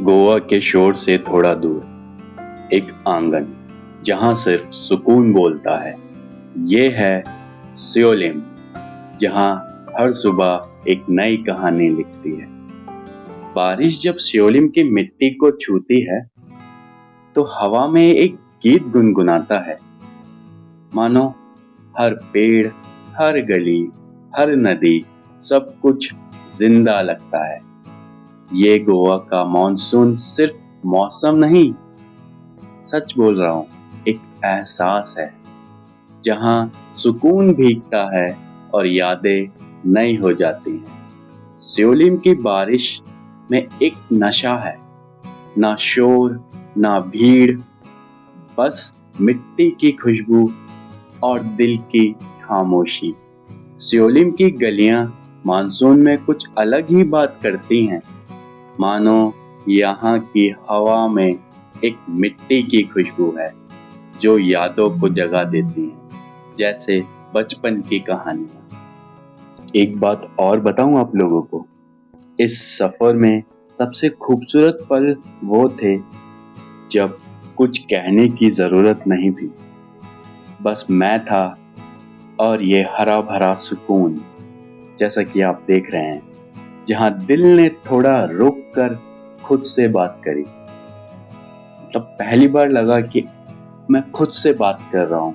गोवा के शोर से थोड़ा दूर एक आंगन जहां सिर्फ सुकून बोलता है। ये है सियोलिम, जहां हर सुबह एक नई कहानी लिखती है। बारिश जब सियोलिम की मिट्टी को छूती है तो हवा में एक गीत गुनगुनाता है। मानो हर पेड़, हर गली, हर नदी, सब कुछ जिंदा लगता है। ये गोवा का मॉनसून सिर्फ मौसम नहीं, सच बोल रहा हूँ, एक एहसास है जहाँ सुकून भीगता है और यादें नई हो जाती हैं। सियोलिम की बारिश में एक नशा है, ना शोर ना भीड़, बस मिट्टी की खुशबू और दिल की खामोशी। सियोलिम की गलियां मानसून में कुछ अलग ही बात करती हैं। मानो यहाँ की हवा में एक मिट्टी की खुशबू है जो यादों को जगा देती है, जैसे बचपन की कहानियां। एक बात और बताऊं आप लोगों को, इस सफर में सबसे खूबसूरत पल वो थे जब कुछ कहने की जरूरत नहीं थी, बस मैं था और ये हरा भरा सुकून, जैसा कि आप देख रहे हैं, जहां दिल ने थोड़ा रुक कर खुद से बात करी। तब पहली बार लगा कि मैं खुद से बात कर रहा हूं।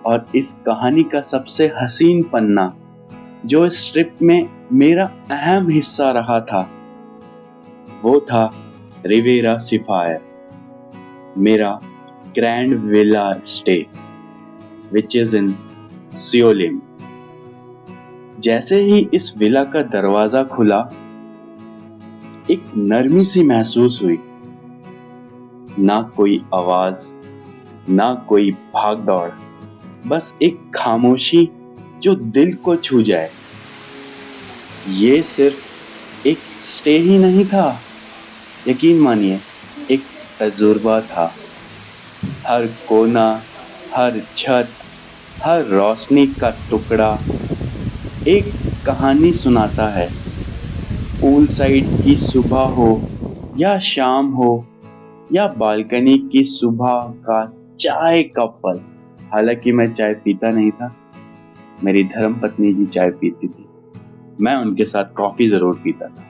और इस कहानी का सबसे हसीन पन्ना जो इस ट्रिप में मेरा अहम हिस्सा रहा था, वो था रिवेरा सिफायर, मेरा grand villa stay which is in Siolim. जैसे ही इस विला का दरवाजा खुला, एक नरमी सी महसूस हुई। ना कोई आवाज, ना कोई भाग दौड़, बस एक खामोशी जो दिल को छू जाए। ये सिर्फ एक स्टे ही नहीं था, यकीन मानिए, एक तजुर्बा था। हर कोना, हर छत, हर रोशनी का टुकड़ा एक कहानी सुनाता है। पूल साइड की सुबह हो या शाम हो, या बालकनी की सुबह का चाय का पल। हालांकि मैं चाय पीता नहीं था, मेरी धर्मपत्नी जी चाय पीती थी, मैं उनके साथ कॉफी जरूर पीता था।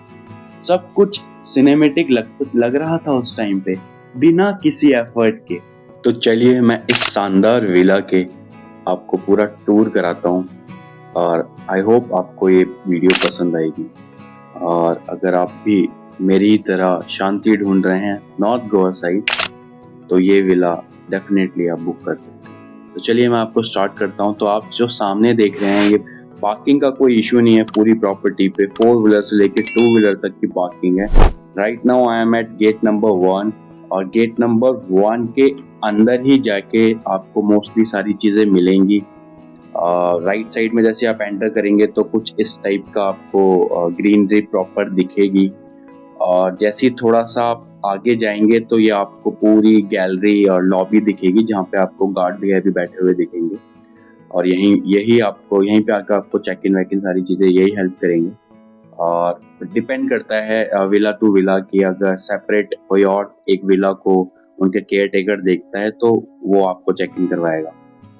सब कुछ सिनेमैटिक लग रहा था उस टाइम पे, बिना किसी एफर्ट के। तो चलिए मैं इस शानदार विला के आपको पूरा टूर कराता हूँ, और आई होप आपको ये वीडियो पसंद आएगी। और अगर आप भी मेरी तरह शांति ढूंढ रहे हैं नॉर्थ गोवा साइड, तो ये विला डेफिनेटली आप बुक कर सकते हैं। तो चलिए मैं आपको स्टार्ट करता हूँ। तो आप जो सामने देख रहे हैं, ये पार्किंग का कोई इशू नहीं है। पूरी प्रॉपर्टी पे 4 व्हीलर से लेके 2 व्हीलर तक की पार्किंग है। Right now I am at gate number 1, और गेट नंबर 1 के अंदर ही जाके आपको मोस्टली सारी चीज़ें मिलेंगी। राइट साइड में जैसे आप एंटर करेंगे तो कुछ इस टाइप का आपको ग्रीनरी प्रॉपर दिखेगी। और जैसे ही थोड़ा सा आप आगे जाएंगे तो ये आपको पूरी गैलरी और लॉबी दिखेगी, जहाँ पे आपको गार्ड वगैरह भी बैठे हुए दिखेंगे। और यही पे आकर आपको चेक इन वैक इन सारी चीज़ें यही हेल्प करेंगे। और डिपेंड करता है विला टू विला की, अगर सेपरेट कोई और एक विला को उनके केयर टेकर देखता है तो वो आपको चेक इन करवाएगा।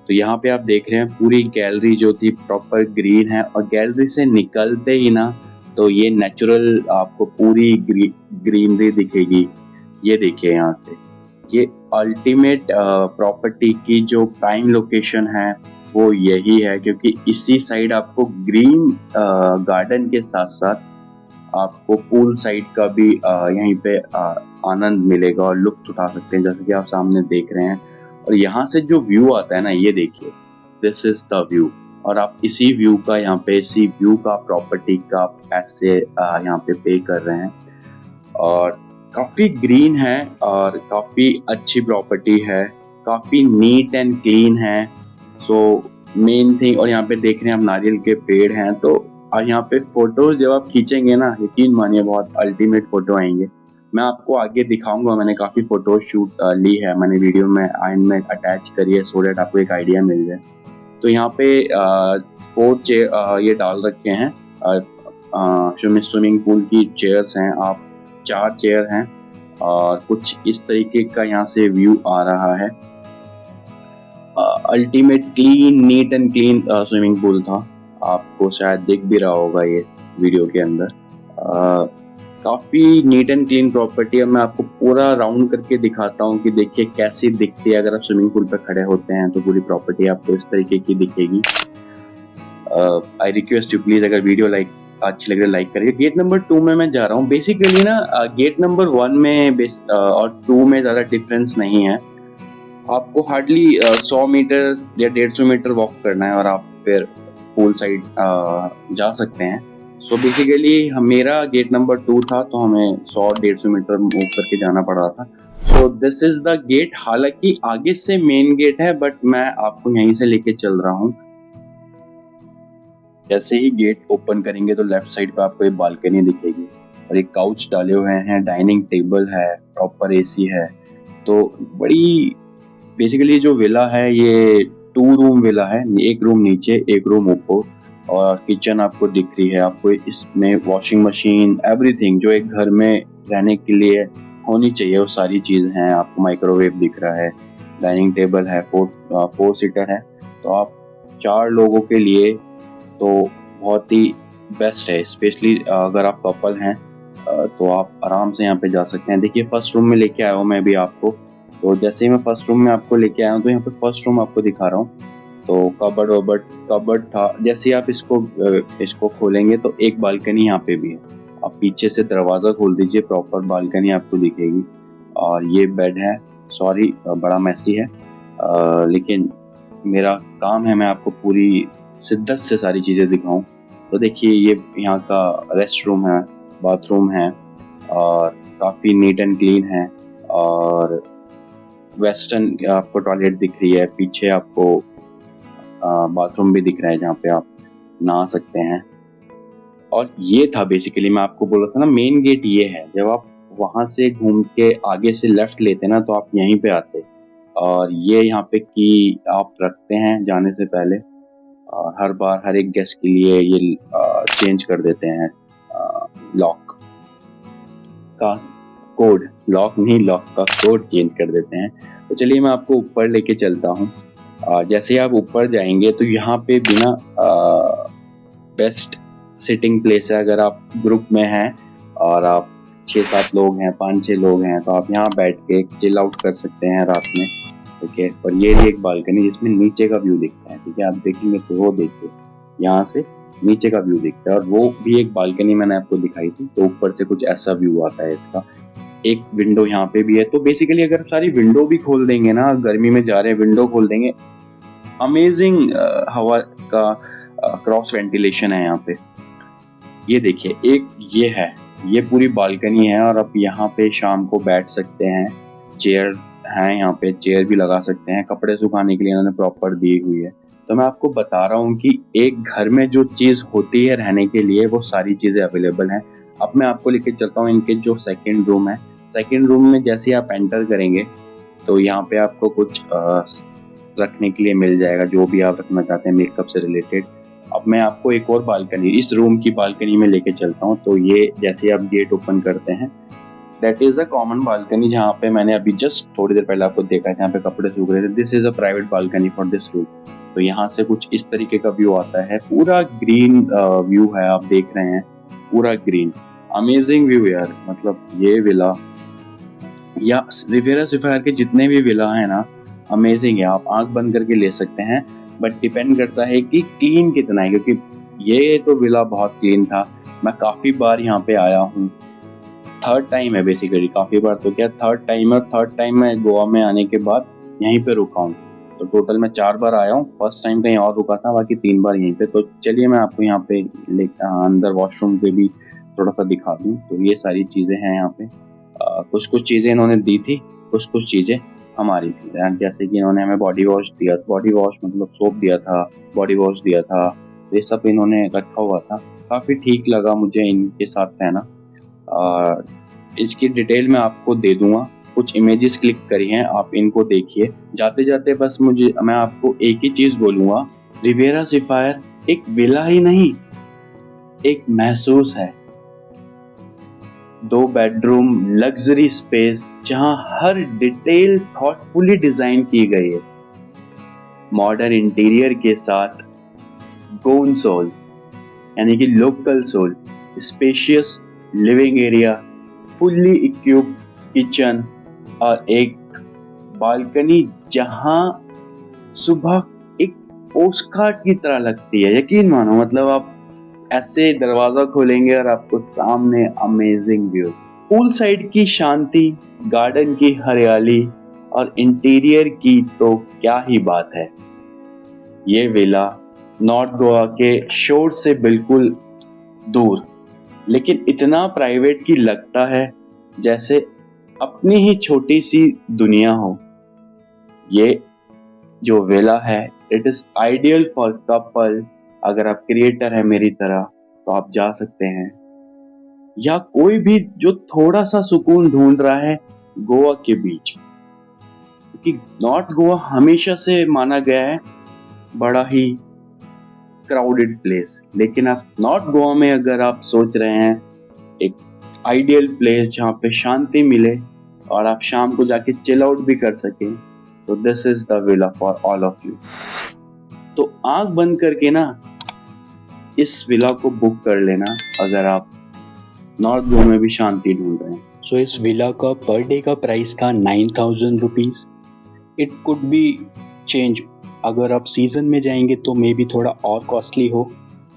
तो यहाँ पे आप देख रहे हैं पूरी गैलरी जो थी प्रॉपर ग्रीन है, और गैलरी से निकलते ही ना तो ये नेचुरल आपको पूरी ग्रीनरी दिखेगी। ये देखिए यहाँ से, ये अल्टीमेट प्रॉपर्टी की जो प्राइम लोकेशन है वो यही है, क्योंकि इसी साइड आपको ग्रीन गार्डन के साथ साथ आपको पूल साइड का भी यहीं पे आनंद मिलेगा और लुत्फ उठा सकते हैं, जैसे कि आप सामने देख रहे हैं। और यहाँ से जो व्यू आता है ना, ये देखिए, दिस इज द व्यू। और आप इसी व्यू का प्रॉपर्टी का पैसे यहाँ पे कर रहे हैं। और काफी ग्रीन है और काफी अच्छी प्रॉपर्टी है, काफी नीट एंड क्लीन है। सो मेन थिंग, और यहाँ पे देख रहे हैं आप नारियल के पेड़ हैं। तो यहाँ पे फोटोज जब आप खींचेंगे ना, यकीन मानिए बहुत अल्टीमेट फोटो आएंगे। मैं आपको आगे दिखाऊंगा, मैंने काफी फोटो शूट ली है, मैंने वीडियो में एंड में अटैच करी है, सो दैट आपको एक आइडिया मिल जाए। तो यहाँ पे 4 चेयर ये डाल रखे हैं, स्विमिंग पूल की चेयर्स हैं। आप 4 चेयर हैं और कुछ इस तरीके का यहाँ से व्यू आ रहा है। Ultimate clean, neat and clean swimming pool था। आपको शायद दिख भी रहा होगा ये वीडियो के अंदर। काफ़ी नीट एंड क्लीन प्रॉपर्टी है। मैं आपको पूरा राउंड करके दिखाता हूँ कि देखिए कैसी दिखती है। अगर आप स्विमिंग पूल पर खड़े होते हैं तो पूरी प्रॉपर्टी आपको इस तरीके की दिखेगी। आई रिक्वेस्ट यू प्लीज, अगर वीडियो अच्छी लग रही है लाइक करिए। गेट नंबर 2 में मैं जा रहा हूँ। बेसिकली ना गेट नंबर 1 में और 2 में ज़्यादा डिफरेंस नहीं है। आपको हार्डली 100 मीटर या 150 मीटर वॉक करना है और आप फिर पूल साइड जा सकते हैं। सो बेसिकली मेरा गेट नंबर 2 था, तो हमें 100-150 मीटर मूव करके जाना पड़ रहा था। So this is the gate. हालांकि आगे से मेन गेट है, बट मैं आपको यहीं से लेके चल रहा हूँ। जैसे ही गेट ओपन करेंगे तो लेफ्ट साइड पे आपको एक बालकनी दिखेगी और एक काउच डाले हुए हैं, डाइनिंग टेबल है, प्रॉपर एसी है। तो बड़ी बेसिकली जो विला है ये 2 रूम विला है। एक रूम नीचे, एक रूम ऊपर, और किचन आपको दिख रही है। आपको इसमें वॉशिंग मशीन, एवरीथिंग जो एक घर में रहने के लिए होनी चाहिए वो सारी चीज़ हैं। आपको माइक्रोवेव दिख रहा है, डाइनिंग टेबल है, 4 सीटर है। तो आप 4 लोगों के लिए तो बहुत ही बेस्ट है। स्पेशली अगर आप कपल हैं तो आप आराम से यहाँ पे जा सकते हैं। देखिए फर्स्ट रूम में लेके आया हूँ मैं भी आपको। तो जैसे ही मैं फर्स्ट रूम में आपको लेके आया हूँ तो यहाँ पे फर्स्ट रूम आपको दिखा रहा हूँ। तो कबर्ड था। जैसे आप इसको खोलेंगे तो एक बालकनी यहाँ पे भी है। आप पीछे से दरवाज़ा खोल दीजिए, प्रॉपर बालकनी आपको दिखेगी। और ये बेड है। सॉरी बड़ा मैसी है, लेकिन मेरा काम है मैं आपको पूरी शिद्दत से सारी चीज़ें दिखाऊं। तो देखिए ये यहाँ का रेस्ट रूम है, बाथरूम है, और काफ़ी नीट एंड क्लीन है। और वेस्टर्न आपको टॉयलेट दिख रही है। पीछे आपको बाथरूम भी दिख रहा है जहाँ पे आप नहा सकते हैं। और ये था बेसिकली, मैं आपको बोला था ना मेन गेट ये है। जब आप वहाँ से घूम के आगे से लेफ्ट लेते ना तो आप यहीं पे आते। और ये यहाँ पे की आप रखते हैं जाने से पहले। हर बार हर एक गेस्ट के लिए ये चेंज कर देते हैं लॉक का कोड। लॉक नहीं, लॉक का कोड चेंज कर देते हैं। तो चलिए मैं आपको ऊपर लेके चलता हूँ। जैसे ही आप ऊपर जाएंगे तो यहाँ पे बिना बेस्ट सिटिंग प्लेस है। अगर आप ग्रुप में हैं और आप 6-7 लोग हैं, 5-6 लोग हैं, तो आप यहाँ बैठ के चिल आउट कर सकते हैं रात में। ठीक है। और ये एक बालकनी जिसमें नीचे का व्यू दिखता है। ठीक है, आप देखेंगे तो वो देखिए यहाँ से नीचे का व्यू दिखता है। और वो भी एक बालकनी मैंने आपको दिखाई थी, तो ऊपर से कुछ ऐसा व्यू आता है इसका। एक विंडो यहाँ पे भी है। तो बेसिकली अगर सारी विंडो भी खोल देंगे ना, गर्मी में जा रहे हैं विंडो खोल देंगे, अमेजिंग हवा का क्रॉस वेंटिलेशन है यहाँ पे। ये देखिए एक ये है, ये पूरी बालकनी है और आप यहाँ पे शाम को बैठ सकते हैं। चेयर हैं यहाँ पे, चेयर भी लगा सकते हैं। कपड़े सुखाने के लिए इन्होंने प्रॉपर दी हुई है। तो मैं आपको बता रहा हूँ कि एक घर में जो चीज़ होती है रहने के लिए वो सारी चीज़ें अवेलेबल हैं। अब मैं आपको लेके चलता हूँ इनके जो सेकेंड रूम है। सेकेंड रूम में जैसे आप एंटर करेंगे तो यहाँ पे आपको कुछ रखने के लिए मिल जाएगा, जो भी आप रखना चाहते हैं मेकअप से रिलेटेड। अब मैं आपको एक और बालकनी, इस रूम की बालकनी में लेके चलता हूँ। तो ये जैसे आप गेट ओपन करते हैं, that is a common balcony जहाँ पे मैंने अभी जस्ट थोड़ी देर पहले आपको देखा है, जहाँ पे कपड़े सूख रहे थे। This is a private balcony for this room. तो यहाँ से कुछ इस तरीके का व्यू आता है। पूरा ग्रीन व्यू है, आप देख रहे हैं, पूरा ग्रीन। अमेजिंग व्यू यार। मतलब ये विला या रिवेरा सिफायर के जितने भी विला है ना, अमेजिंग है। आप आंख बंद करके ले सकते हैं। बट डिपेंड करता है कि क्लीन कितना है, क्योंकि ये तो विला बहुत क्लीन था। मैं काफ़ी बार यहाँ पे आया हूँ। थर्ड टाइम है बेसिकली, काफ़ी बार तो क्या थर्ड टाइम है। थर्ड टाइम मैं गोवा में आने के बाद यहीं पे रुका हूँ। तो टोटल मैं 4 बार आया हूँ। फर्स्ट टाइम कहीं और रुका था, बाकी 3 बार यहीं पे। तो चलिए मैं आपको यहाँ पे अंदर वॉशरूम पे भी थोड़ा सा दिखा दूँ। तो ये सारी चीज़ें हैं यहाँ पे। कुछ चीज़ें इन्होंने दी थी, कुछ चीज़ें हमारी थी। जैसे कि इन्होंने हमें बॉडी वॉश दिया, बॉडी वॉश मतलब सोप दिया था, बॉडी वॉश दिया था। ये सब इन्होंने रखा हुआ था। काफ़ी ठीक लगा मुझे इनके साथ रहना। इसकी डिटेल मैं आपको दे दूंगा। कुछ इमेजेस क्लिक करी हैं, आप इनको देखिए। जाते जाते बस मैं आपको एक ही चीज़ बोलूँगा, रिवेरा सिफायर एक विला ही नहीं, एक महसूस है। 2 बेडरूम लग्जरी स्पेस जहां हर डिटेल थॉटफुली डिजाइन की गई है। मॉडर्न इंटीरियर के साथ गोन सोल यानी कि local soul, spacious living area, fully equipped kitchen और एक बालकनी जहां सुबह एक पोस्टकार्ड की तरह लगती है। यकीन मानो, मतलब आप ऐसे दरवाजा खोलेंगे और आपको सामने अमेजिंग व्यू, पूल साइड की शांति, गार्डन की हरियाली और इंटीरियर की तो क्या ही बात है। ये विला नॉर्थ गोवा के शोर से बिल्कुल दूर, लेकिन इतना प्राइवेट कि लगता है जैसे अपनी ही छोटी सी दुनिया हो। ये जो विला है, it is ideal for couple. अगर आप क्रिएटर है मेरी तरह तो आप जा सकते हैं, या कोई भी जो थोड़ा सा सुकून ढूंढ रहा है गोवा के बीच, क्योंकि नॉर्थ गोवा हमेशा से माना गया है बड़ा ही क्राउडेड प्लेस। लेकिन आप नॉर्थ गोवा में अगर आप सोच रहे हैं एक आइडियल प्लेस जहाँ पे शांति मिले और आप शाम को जाके चिल आउट भी कर सकें, तो this is the villa for all of you. तो आंख बंद करके ना इस विला को बुक कर लेना अगर आप नॉर्थ गोवा में भी शांति ढूंढ रहे हैं। सो इस विला का पर डे का प्राइस था 9,000 rupees. It could be change, अगर आप सीज़न में जाएंगे तो मे बी थोड़ा और कॉस्टली हो,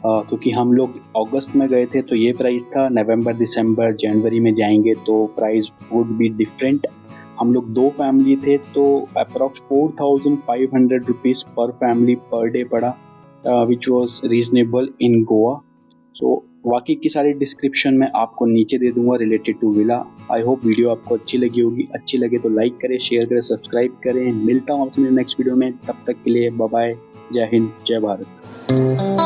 क्योंकि हम लोग अगस्त में गए थे तो ये प्राइस था। नवंबर, दिसंबर, जनवरी में जाएंगे तो प्राइस वुड बी डिफरेंट। हम लोग 2 फैमिली थे तो अप्रॉक्स 4,500 रुपीज़ पर फैमिली पर डे पड़ा, which was reasonable in Goa. So बाकी की सारी डिस्क्रिप्शन में आपको नीचे दे दूंगा related to villa. I hope video आपको अच्छी लगी होगी। अच्छी लगे तो लाइक करें, शेयर करें, सब्सक्राइब करें। मिलता हूँ आपसे मेरे नेक्स्ट वीडियो में, तब तक के लिए बाय बाय। जय हिंद, जय भारत।